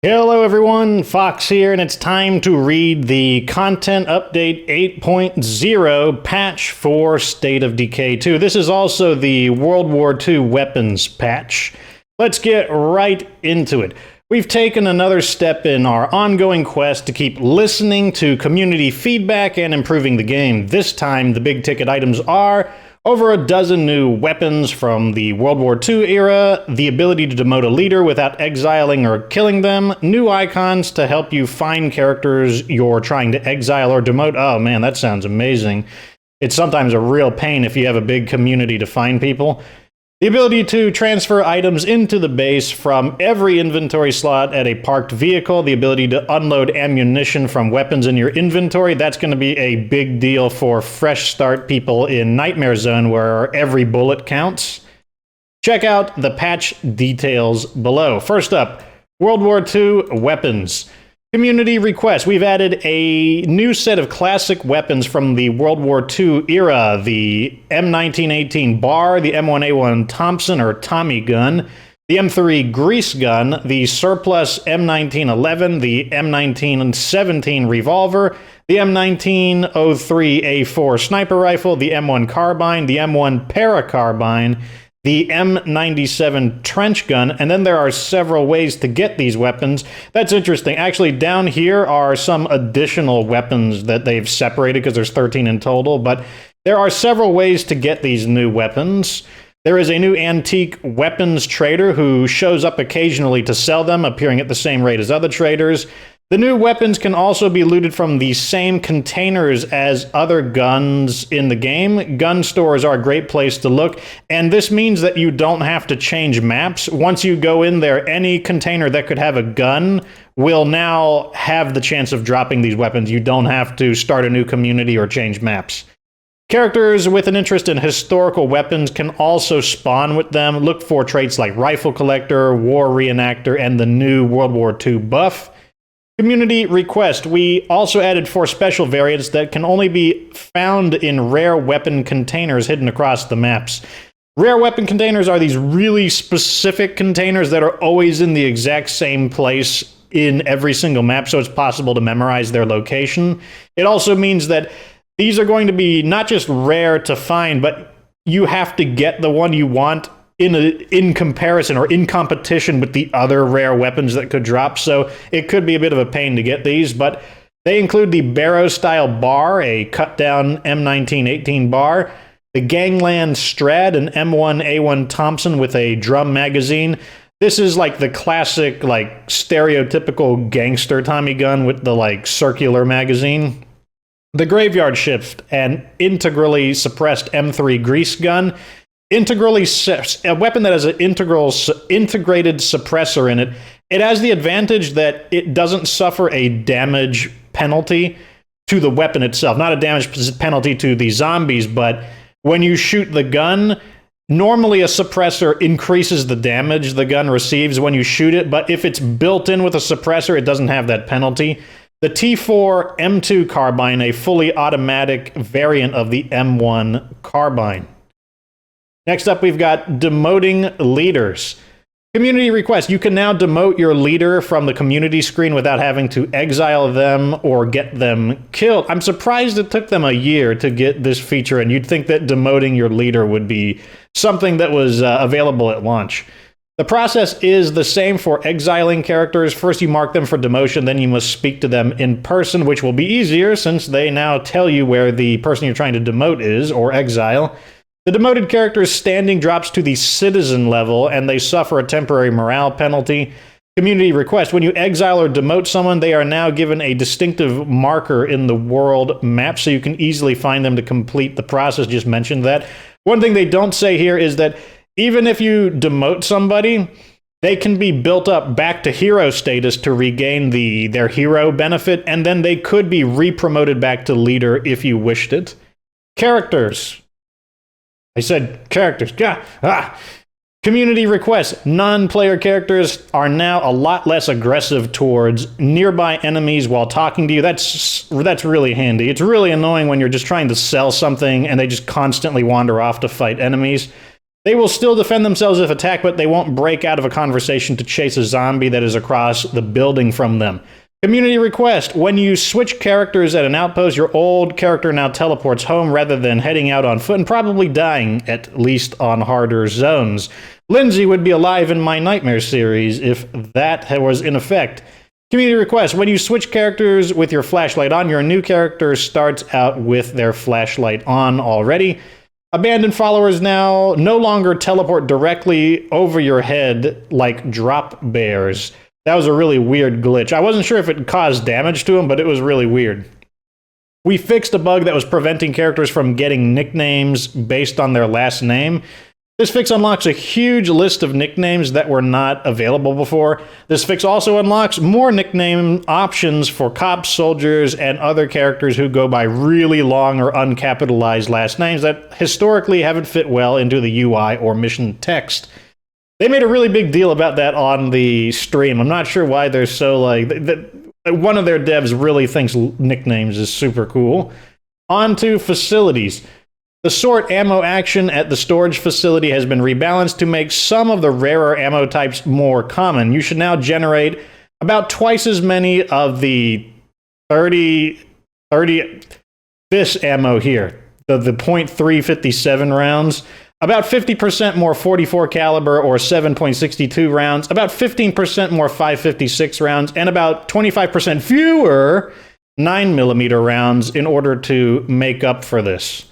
Hello everyone, Fox here, and it's time to read the Content Update 8.0 patch for State of Decay 2. This is also the World War II Weapons patch. Let's get right into it. We've taken another step in our ongoing quest to keep listening to community feedback and improving the game. This time, the big ticket items are over a dozen new weapons from the World War II era, the ability to demote a leader without exiling or killing them, new icons to help you find characters you're trying to exile or demote. Oh man, that sounds amazing. It's sometimes a real pain if you have a big community to find people. The ability to transfer items into the base from every inventory slot at a parked vehicle. The ability to unload ammunition from weapons in your inventory. That's going to be a big deal for fresh start people in Nightmare Zone where every bullet counts. Check out the patch details below. First up, World War II Weapons. Community request. We've added a new set of classic weapons from the World War II era. The M1918 bar, the M1A1 Thompson or Tommy gun, the M3 grease gun, the surplus M1911, the M1917 revolver, the M1903A4 sniper rifle, the M1 carbine, the M1 paracarbine, the M97 trench gun, and then there are several ways to get these weapons. That's interesting. Actually, down here are some additional weapons that they've separated because there's 13 in total, but there are several ways to get these new weapons. There is a new antique weapons trader who shows up occasionally to sell them, appearing at the same rate as other traders. The new weapons can also be looted from the same containers as other guns in the game. Gun stores are a great place to look, and this means that you don't have to change maps. Once you go in there, any container that could have a gun will now have the chance of dropping these weapons. You don't have to start a new community or change maps. Characters with an interest in historical weapons can also spawn with them. Look for traits like Rifle Collector, War Reenactor, and the new World War II buff. Community request. We also added 4 special variants that can only be found in rare weapon containers hidden across the maps. Rare weapon containers are these really specific containers that are always in the exact same place in every single map, so it's possible to memorize their location. It also means that these are going to be not just rare to find, but you have to get the one you want in comparison or in competition with the other rare weapons that could drop, so it could be a bit of a pain to get these, but they include the Barrow-style bar, a cut-down M1918 bar, the Gangland Strad, an M1A1 Thompson with a drum magazine. This is like the classic, like, stereotypical gangster Tommy gun with the, like, circular magazine. The Graveyard Shift, an integrally suppressed M3 grease gun, a weapon that has an integrated suppressor in it. It has the advantage that it doesn't suffer a damage penalty to the weapon itself. Not a damage penalty to the zombies, but when you shoot the gun, normally a suppressor increases the damage the gun receives when you shoot it, but if it's built in with a suppressor, it doesn't have that penalty. The T4 M2 carbine, a fully automatic variant of the M1 carbine. Next up, we've got demoting leaders. Community request. You can now demote your leader from the community screen without having to exile them or get them killed. I'm surprised it took them a year to get this feature, and you'd think that demoting your leader would be something that was available at launch. The process is the same for exiling characters. First, you mark them for demotion, then you must speak to them in person, which will be easier since they now tell you where the person you're trying to demote is or exile. The demoted character's standing drops to the citizen level, and they suffer a temporary morale penalty. Community request. When you exile or demote someone, they are now given a distinctive marker in the world map, so you can easily find them to complete the process. Just mentioned that. One thing they don't say here is that even if you demote somebody, they can be built up back to hero status to regain their hero benefit, and then they could be re-promoted back to leader if you wished it. Characters. I said characters. Community requests. Non-player characters are now a lot less aggressive towards nearby enemies while talking to you. That's really handy. It's really annoying when you're just trying to sell something and they just constantly wander off to fight enemies. They will still defend themselves if attacked, but they won't break out of a conversation to chase a zombie that is across the building from them. Community request. When you switch characters at an outpost, your old character now teleports home rather than heading out on foot and probably dying, at least on harder zones. Lindsay would be alive in my Nightmare series if that was in effect. Community request. When you switch characters with your flashlight on, your new character starts out with their flashlight on already. Abandoned followers now no longer teleport directly over your head like drop bears. That was a really weird glitch. I wasn't sure if it caused damage to them, but it was really weird. We fixed a bug that was preventing characters from getting nicknames based on their last name. This fix unlocks a huge list of nicknames that were not available before. This fix also unlocks more nickname options for cops, soldiers, and other characters who go by really long or uncapitalized last names that historically haven't fit well into the UI or mission text. They made a really big deal about that on the stream. I'm not sure why they're so like... One of their devs really thinks nicknames is super cool. On to facilities. The sort ammo action at the storage facility has been rebalanced to make some of the rarer ammo types more common. You should now generate about twice as many of the 30 this ammo here, the .357 rounds, about 50% more 44 caliber or 7.62 rounds, about 15% more 5.56 rounds, and about 25% fewer 9mm rounds in order to make up for this.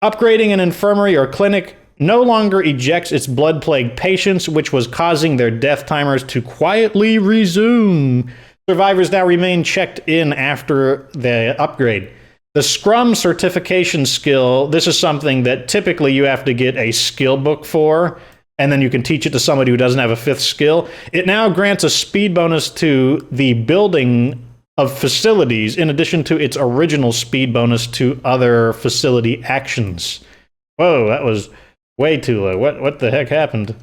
Upgrading an infirmary or clinic no longer ejects its blood-plagued patients, which was causing their death timers to quietly resume. Survivors now remain checked in after the upgrade. The Scrum certification skill, this is something that typically you have to get a skill book for, and then you can teach it to somebody who doesn't have a 5th skill. It now grants a speed bonus to the building of facilities, in addition to its original speed bonus to other facility actions. Whoa, that was way too low. What the heck happened?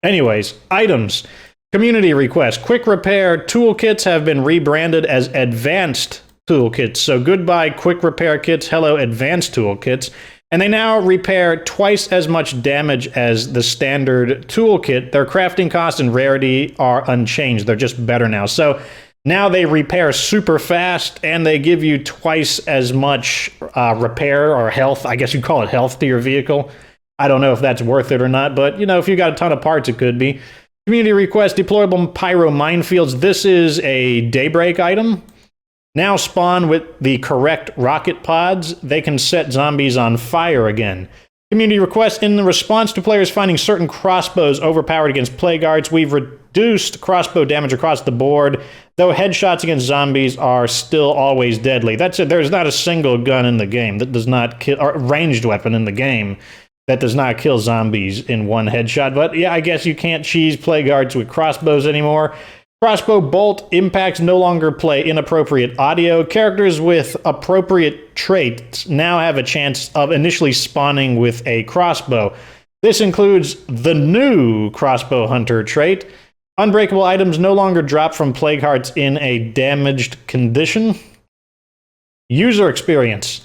Anyways, items. Community request. Quick repair toolkits have been rebranded as advanced toolkits. So goodbye quick repair kits, hello advanced toolkits. And they now repair twice as much damage as the standard toolkit. Their crafting cost and rarity are unchanged. They're just better now. So now they repair super fast, and they give you twice as much repair or health. I guess you'd call it health to your vehicle. I don't know if that's worth it or not, but, you know, if you got a ton of parts, it could be. Community request, deployable pyro minefields. This is a Daybreak item. Now spawn with the correct rocket pods. They can set zombies on fire again. Community request, in response to players finding certain crossbows overpowered against plague guards, we've reduced crossbow damage across the board, though headshots against zombies are still always deadly. That's it. There's not a single gun in the game that does not kill, or ranged weapon in the game that does not kill zombies in one headshot. But yeah, I guess you can't cheese plague guards with crossbows anymore. Crossbow bolt impacts no longer play inappropriate audio. Characters with appropriate traits now have a chance of initially spawning with a crossbow. This includes the new Crossbow Hunter trait. Unbreakable items no longer drop from plague hearts in a damaged condition. User experience.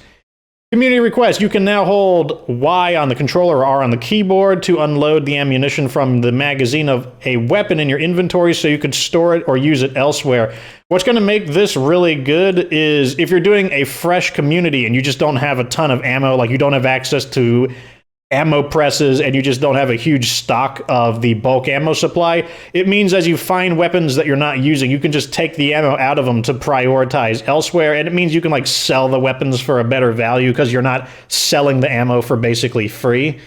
Community request, you can now hold Y on the controller or R on the keyboard to unload the ammunition from the magazine of a weapon in your inventory so you could store it or use it elsewhere. What's going to make this really good is if you're doing a fresh community and you just don't have a ton of ammo, like you don't have access to ammo presses and you just don't have a huge stock of the bulk ammo supply, it means as you find weapons that you're not using, you can just take the ammo out of them to prioritize elsewhere, and it means you can like sell the weapons for a better value because you're not selling the ammo for basically free.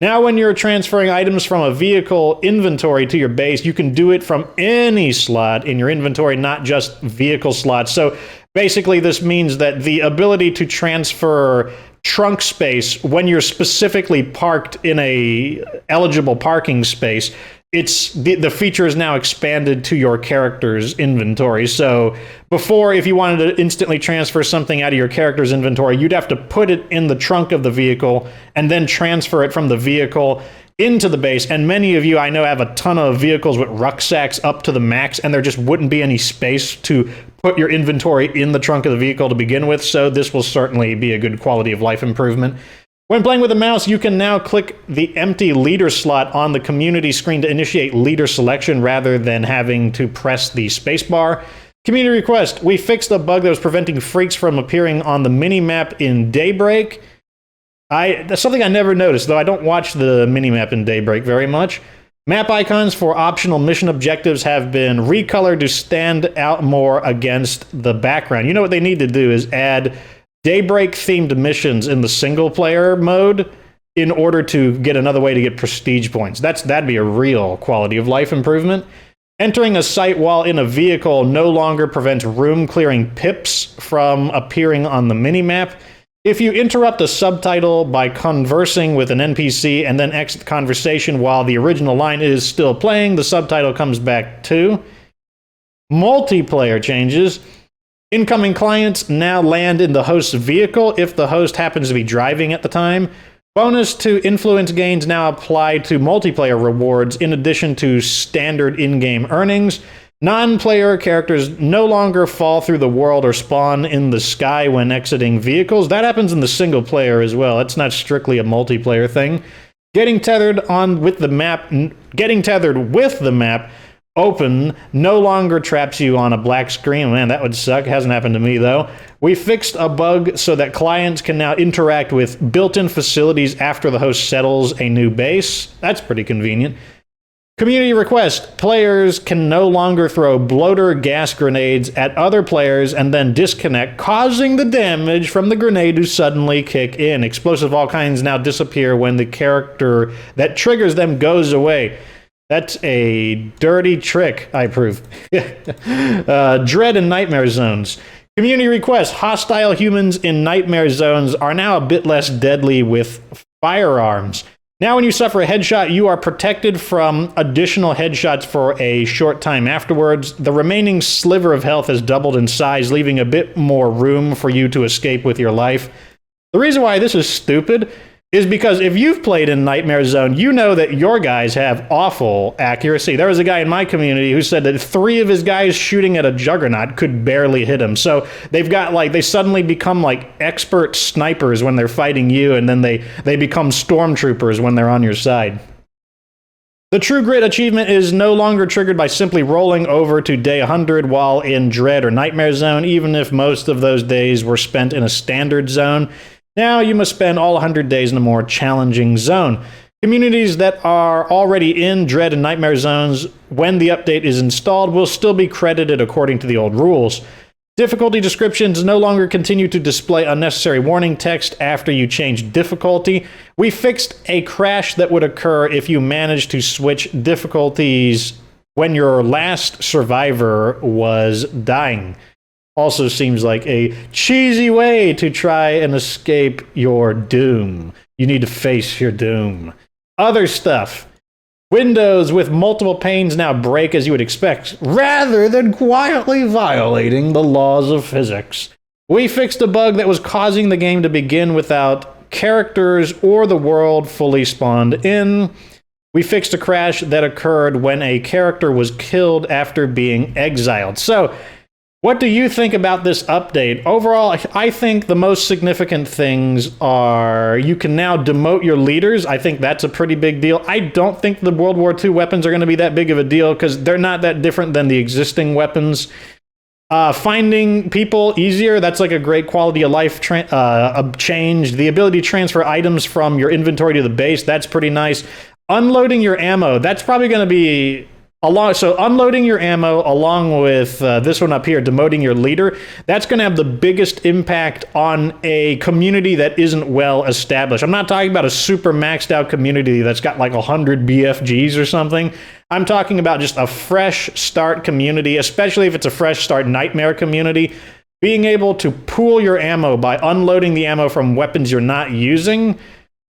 Now when you're transferring items from a vehicle inventory to your base, you can do it from any slot in your inventory, not just vehicle slots. So basically this means that the ability to transfer trunk space when you're specifically parked in a eligible parking space, it's the feature is now expanded to your character's inventory. So before, if you wanted to instantly transfer something out of your character's inventory, you'd have to put it in the trunk of the vehicle and then transfer it from the vehicle into the base. And many of you I know have a ton of vehicles with rucksacks up to the max, and there just wouldn't be any space to put your inventory in the trunk of the vehicle to begin with. So this will certainly be a good quality of life improvement. When playing with a mouse, you can now click the empty leader slot on the community screen to initiate leader selection rather than having to press the spacebar. Community request. We fixed a bug that was preventing freaks from appearing on the minimap in Daybreak. That's something I never noticed, though I don't watch the minimap in Daybreak very much. Map icons for optional mission objectives have been recolored to stand out more against the background. You know what they need to do is add Daybreak-themed missions in the single-player mode in order to get another way to get prestige points. That'd be a real quality of life improvement. Entering a site while in a vehicle no longer prevents room-clearing pips from appearing on the minimap. If you interrupt a subtitle by conversing with an NPC and then exit the conversation while the original line is still playing, the subtitle comes back too. Multiplayer changes. Incoming clients now land in the host's vehicle if the host happens to be driving at the time. Bonus to influence gains now apply to multiplayer rewards in addition to standard in-game earnings. Non-player characters no longer fall through the world or spawn in the sky when exiting vehicles. That happens in the single player as well. It's not strictly a multiplayer thing. Getting tethered with the map open no longer traps you on a black screen. Man, that would suck. Hasn't happened to me though. We fixed a bug so that clients can now interact with built-in facilities after the host settles a new base. That's pretty convenient. Community request. Players can no longer throw bloater gas grenades at other players and then disconnect, causing the damage from the grenade to suddenly kick in. Explosives of all kinds now disappear when the character that triggers them goes away. That's a dirty trick, I approve. Dread and nightmare zones. Community request. Hostile humans in nightmare zones are now a bit less deadly with firearms. Now when you suffer a headshot, you are protected from additional headshots for a short time afterwards. The remaining sliver of health has doubled in size, leaving a bit more room for you to escape with your life. The reason why this is stupid is because if you've played in Nightmare Zone, you know that your guys have awful accuracy. There was a guy in my community who said that 3 of his guys shooting at a juggernaut could barely hit him. So they've got they suddenly become expert snipers when they're fighting you, and then they become stormtroopers when they're on your side. The True Grit achievement is no longer triggered by simply rolling over to day 100 while in Dread or Nightmare Zone, even if most of those days were spent in a standard zone. Now you must spend all 100 days in a more challenging zone. Communities that are already in Dread and Nightmare Zones, when the update is installed, will still be credited according to the old rules. Difficulty descriptions no longer continue to display unnecessary warning text after you change difficulty. We fixed a crash that would occur if you managed to switch difficulties when your last survivor was dying. Also seems like a cheesy way to try and escape your doom. You need to face your doom. Other stuff. Windows with multiple panes now break as you would expect, rather than quietly violating the laws of physics. We fixed a bug that was causing the game to begin without characters or the world fully spawned in. We fixed a crash that occurred when a character was killed after being exiled. So, what do you think about this update? Overall, I think the most significant things are you can now demote your leaders. I think that's a pretty big deal. I don't think the World War II weapons are going to be that big of a deal because they're not that different than the existing weapons. Finding people easier, that's a great quality of life change. The ability to transfer items from your inventory to the base, that's pretty nice. Unloading your ammo, that's probably going to be... So unloading your ammo along with this one up here, demoting your leader, that's going to have the biggest impact on a community that isn't well established. I'm not talking about a super maxed out community that's got 100 BFGs or something. I'm talking about just a fresh start community, especially if it's a fresh start nightmare community. Being able to pool your ammo by unloading the ammo from weapons you're not using,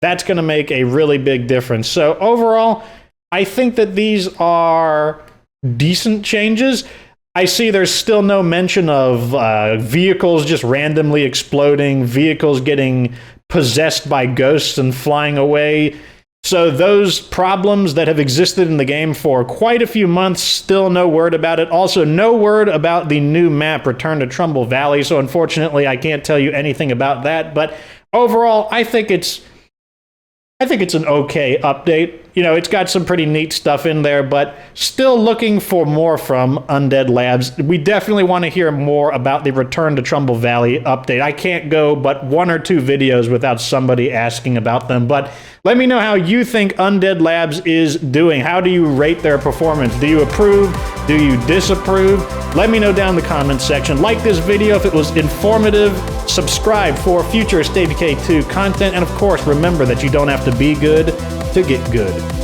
that's going to make a really big difference. So overall, I think that these are decent changes. I see there's still no mention of vehicles just randomly exploding, vehicles getting possessed by ghosts and flying away. So those problems that have existed in the game for quite a few months, still no word about it. Also, no word about the new map, Return to Trumbull Valley. So unfortunately, I can't tell you anything about that. But overall, I think it's I think it's an okay update. You know, it's got some pretty neat stuff in there, but still looking for more from Undead Labs. We definitely want to hear more about the Return to Trumbull Valley update. I can't go but 1 or 2 videos without somebody asking about them, but let me know how you think Undead Labs is doing. How do you rate their performance? Do you approve? Do you disapprove? Let me know down in the comments section. Like this video if it was informative. Subscribe for future State of Decay 2 content. And of course, remember that you don't have to be good to get good.